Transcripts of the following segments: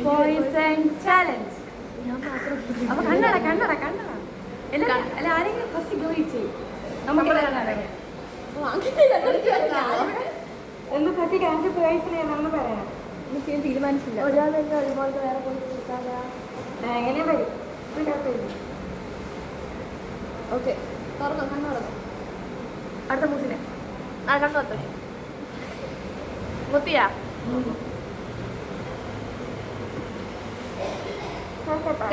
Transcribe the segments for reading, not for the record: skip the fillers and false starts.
Poisson challenge. അപ്പൊ കണ്ണട കണ്ണട കണ്ണട അല്ല ആരെങ്കിലും ഫസ്റ്റ് ചോദിച്ചു നമുക്ക് ഒന്ന് പറ്റി കാണിച്ച പ്രൈസിന് നമ്മൾ പറയാം. എനിക്ക് തീരുമാനിച്ചില്ല. ഒരാൾ തന്നെ ഒരുപോലെ വേറെ പോയി കൊടുക്കാതെ എങ്ങനെ വരും. ഓക്കെ തുറന്നോ, കണ്ണു തുറന്നോ. അടുത്ത മൂസിനെ കണ്ണു തുറത്തോ. മുത്തിയാ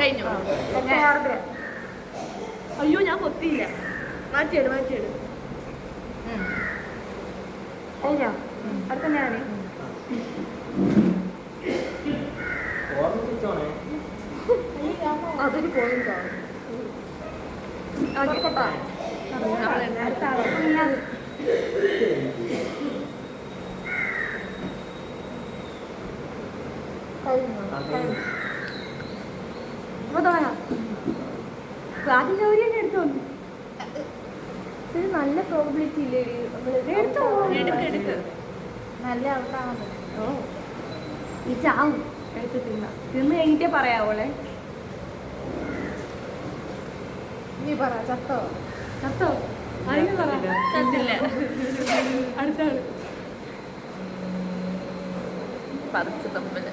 കഴിഞ്ഞു. അയ്യോ ഞാൻ കൊത്തിയില്ല. മാറ്റിയിട് മാറ്റിയിട്. കഴിഞ്ഞോ? അടുത്ത ഞാന് അതൊരു പോയിന്റാ. അടുത്ത ആളെ ഞാൻ അപ്പൊ തോന്നാം ക്ലാസ്സിൽ ജോലി തന്നെ എടുത്തോന്നു. ഇത് നല്ല പ്രോബിലിറ്റി ഇല്ലേ എടുത്തോ നല്ല ഔട്ടാവാൻ. ഓ ഈ ചാവും എടുത്ത് തിന്ന് കഴിഞ്ഞിട്ടേ പറയാവോളെ. നീ പറ ചത്തോ ചത്തോ ആരെങ്കിലും പറ. ചത്തില്ല. അടുത്ത ആള് പറിച്ചു തമ്മില്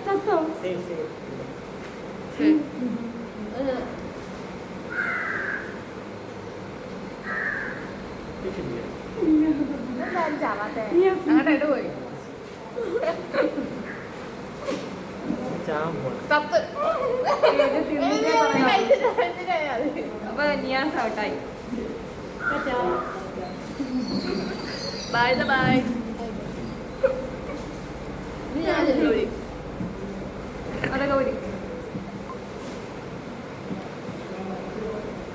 ചത്തോ ചാവാത്തെ അങ്ങോട്ട് പോയി. ചത്ത്. അപ്പൊ ഞാൻ ഔട്ടായി. Bye bye. അതൊക്കെ പോയി.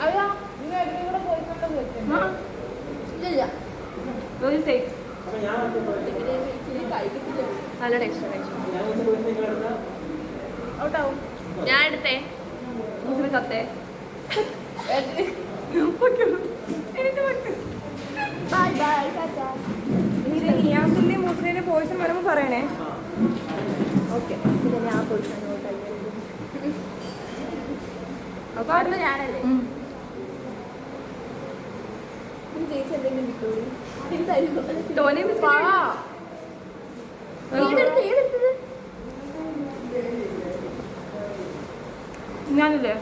അയ്യോ നിങ്ങൾ എവിടെയും കൂടെ പോയിക്കൊണ്ടോ? ഇല്ല നല്ല ടേസ്റ്റ്. ഔട്ടാവും. ഞാൻ എടുത്തേ. ചത്തേ ബൈ ബൈ. നിയാസിന്റെ മുസ്ലിന്റെ പോയിസൺ വരുമ്പോ പറയണേ. ഓക്കെ പിന്നെ ഞാൻ പോയിസൺ അപ്പൊ അടുത്ത ഞാനല്ലേ. ചേച്ചി എന്തെങ്കിലും കിട്ടൂടി ടോനി ഞാനില്ലേ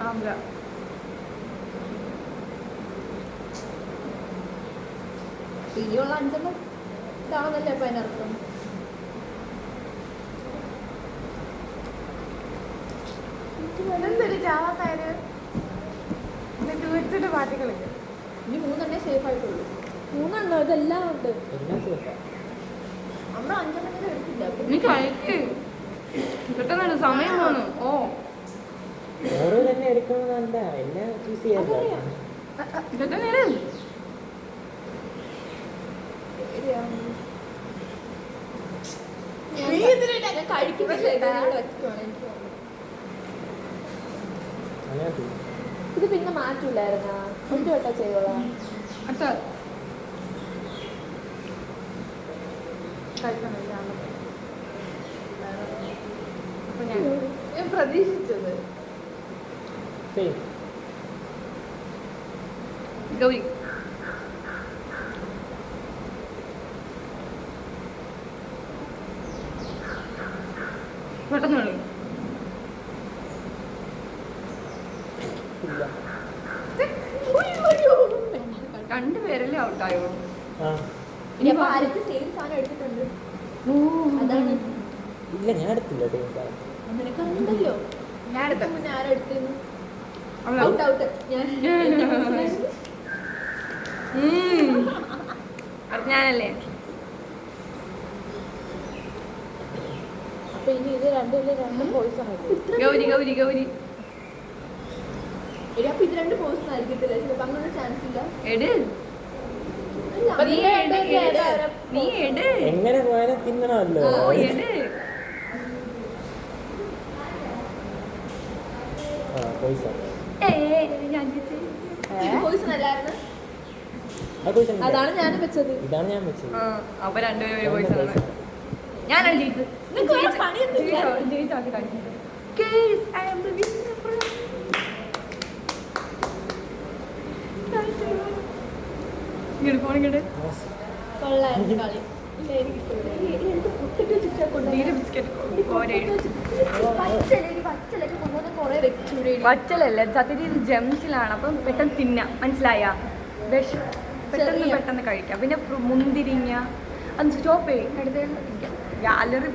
ആംല ഇനിയുള്ള 5 ഇതാണെന്നല്ലേ അപ്പൊ അതിനർത്ഥം. എന്തൊരു ചാവാത്താര് തീർച്ചയായിട്ടും പാർട്ടികള് ഇനി 3 സേഫ് ആയിട്ടുള്ളൂ. 3 ഇതെല്ലാം ഉണ്ട്. നമ്മൾ 5 എടുത്തില്ല. നീ കഴിക്ക് കിട്ടുന്നുണ്ട് സമയം പോന്നു. ഓ ഓരോ തന്നെ എടുക്കണമെന്നല്ല എന്നെ ചൂസ് ചെയ്യാറില്ല. ഇതൊക്കെ നേരം ഇത് പിന്നെ മാറ്റൂലായിരുന്ന ഒറ്റ വട്ടം ചെയ്തോളാം. അടുത്ത ഞാൻ പ്രതീക്ഷിച്ചത് ഗൗരി പെട്ടെന്ന് രണ്ടുപേരല്ലേ ഔട്ടായോ. ഇനി ആർക്ക് സെയിം സാധനം എടുത്തിട്ടുണ്ട്. അതാണ് ഇല്ല ഞാൻ എടുത്തില്ല. നിനക്ക് അറിയണ്ടല്ലോ. ഞാൻ എടുത്ത മുന്നേ ആരെടുത്തു? Out out. ഞാനല്ലേ അപ്പൊ ഇനി ഇത് രണ്ടും പോയിസൺ ആയിട്ട് ഗൗരി ഗൗരി ഗൗരി അപ്പൊ ഇത് രണ്ട് പോയിസൺ ആയിരിക്കത്തില്ല ചിലപ്പോ അങ്ങനെ ചാൻസ് ഇല്ല എട് അപ്പൊ നീ നിങ്ങൾ എട് രണ്ടുപേരും എട്. ഏതാ നീ എട് എങ്ങനെ പോയാലും തിന്നണമല്ലോ. ഓ എട് ആ പൈസ ഞാൻ ചേച്ചി പോയിസൺ അല്ലായിരുന്നു ആ പൈസ ഉണ്ട്. അതാണ് ഞാനും വെച്ചത് ഇതാണ് ഞാൻ വെച്ചത്. അപ്പൊ രണ്ടുപേരും ഒരു voice ആണ്. ഞാനാണ് ജയിച്ചത്. നിനക്ക് വേറെ പണിയൊന്നും ഇല്ല. ജയിച്ചാക്കി കാണിച്ചു. Guys, I am the winner. ഇങ്ങോട്ട് ഫോൺ ഇങ്ങോട്ട്. കൊള്ളായിരുന്നു കളി ഇല്ല എനിക്ക് ഇഷ്ടപ്പെട്ടു എനിക്ക് പൊട്ടിട്ട് ചുറ്റാ നീര് ബിസ്ക്കറ്റ് പച്ചലൊക്കെ കൊണ്ടുവന്ന് കുറെ വെച്ചൂടെ പച്ചലല്ല സത്യത്തിൽ ഇത് ജംസിലാണ് അപ്പം പെട്ടെന്ന് തിന്നാം മനസ്സിലായ പെട്ടെന്ന് ചെറിയ. പെട്ടെന്ന് കഴിക്കാം പിന്നെ മുന്തിരിങ്ങ അത് സ്റ്റോപ്പ് ചെയ്യും അടുത്ത ഗാലറി